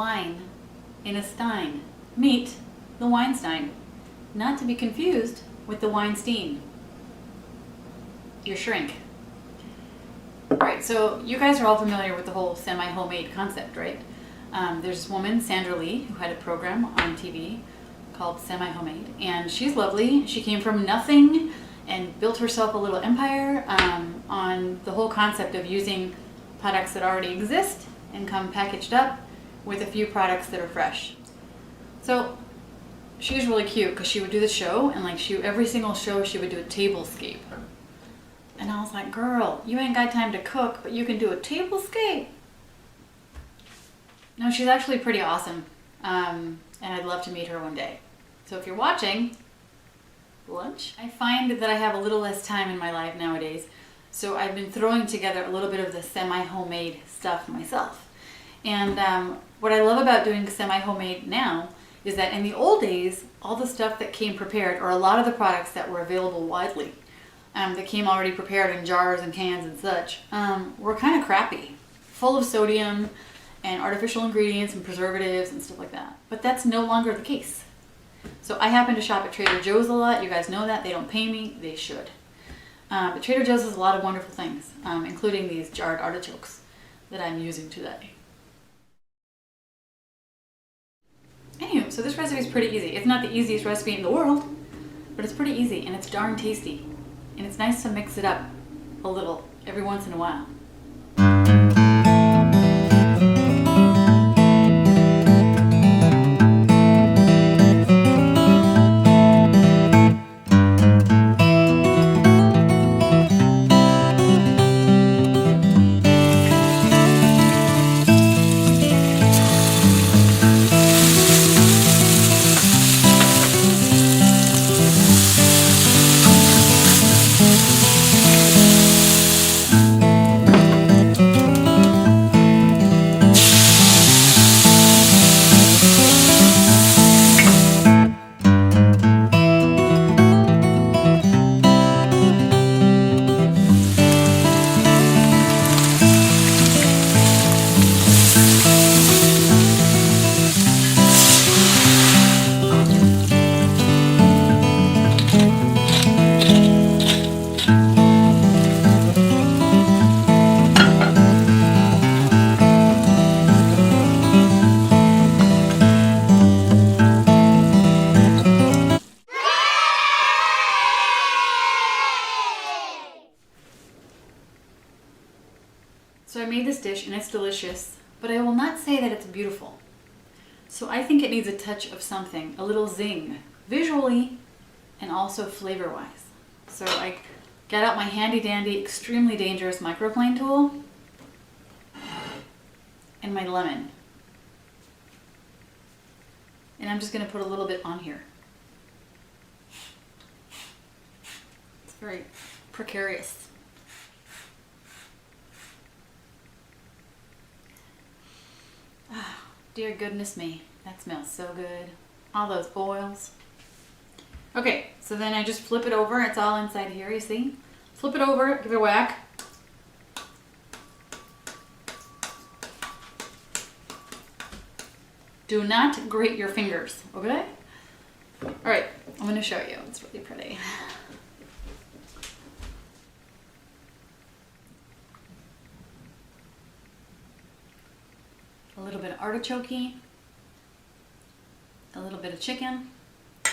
wine in a stein. Meet the Weinstein. Not to be confused with the Weinstein, your shrink. Alright, so you guys are all familiar with the whole semi-homemade concept, right? There's this woman, Sandra Lee, who had a program on TV called Semi-Homemade, and she's lovely. She came from nothing and built herself a little empire on the whole concept of using products that already exist and come packaged up with a few products that are fresh. So she was really cute because she would do the show, and like every single show she would do a tablescape. And I was like, girl, you ain't got time to cook, but you can do a tablescape. No, she's actually pretty awesome. And I'd love to meet her one day. So if you're watching, lunch? I find that I have a little less time in my life nowadays. So I've been throwing together a little bit of the semi-homemade stuff myself. And what I love about doing semi-homemade now is that in the old days, all the stuff that came prepared, or a lot of the products that were available widely, that came already prepared in jars and cans and such, were kind of crappy, full of sodium and artificial ingredients and preservatives and stuff like that. But that's no longer the case. So I happen to shop at Trader Joe's a lot. You guys know that. They don't pay me. They should. But Trader Joe's has a lot of wonderful things, including these jarred artichokes that I'm using today. Anywho, so this recipe is pretty easy. It's not the easiest recipe in the world, but it's pretty easy and it's darn tasty. And it's nice to mix it up a little every once in a while. So I made this dish and it's delicious, but I will not say that it's beautiful. So I think it needs a touch of something, a little zing, visually and also flavor-wise. So I got out my handy dandy, extremely dangerous microplane tool and my lemon. And I'm just gonna put a little bit on here. It's very precarious. Dear goodness me, that smells so good. All those oils. Okay, so then I just flip it over. It's all inside here, you see? Flip it over, give it a whack. Do not grate your fingers, okay? All right, I'm gonna show you. It's really pretty. A little bit of artichoke, a little bit of chicken, a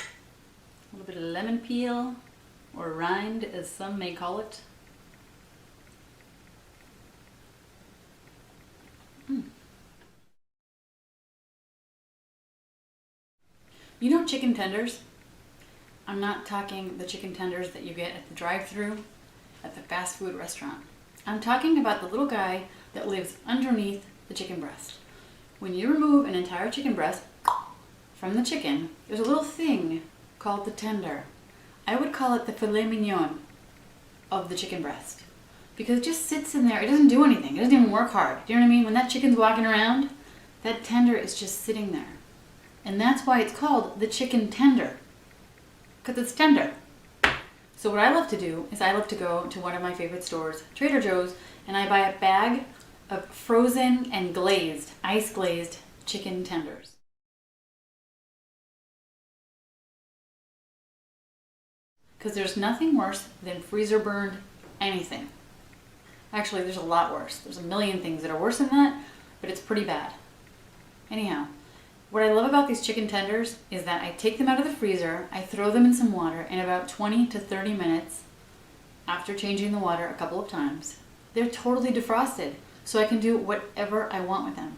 little bit of lemon peel, or rind as some may call it. You know chicken tenders? I'm not talking the chicken tenders that you get at the drive-thru at the fast food restaurant. I'm talking about the little guy that lives underneath the chicken breast. When you remove an entire chicken breast from the chicken, there's a little thing called the tender. I would call it the filet mignon of the chicken breast, because it just sits in there. It doesn't do anything. It doesn't even work hard. Do you know what I mean? When that chicken's walking around, that tender is just sitting there. And that's why it's called the chicken tender, because it's tender. So what I love to do is I love to go to one of my favorite stores, Trader Joe's, and I buy a bag of frozen and glazed, ice-glazed chicken tenders. Because there's nothing worse than freezer burned anything. Actually, there's a lot worse. There's a million things that are worse than that, but it's pretty bad. Anyhow, what I love about these chicken tenders is that I take them out of the freezer, I throw them in some water, and about 20 to 30 minutes after changing the water a couple of times, they're totally defrosted, so I can do whatever I want with them.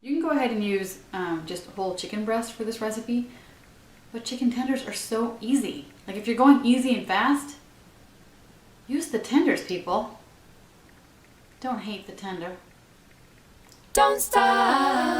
You can go ahead and use just whole chicken breast for this recipe, but chicken tenders are so easy. Like if you're going easy and fast, use the tenders, people. Don't hate the tender. Don't stop.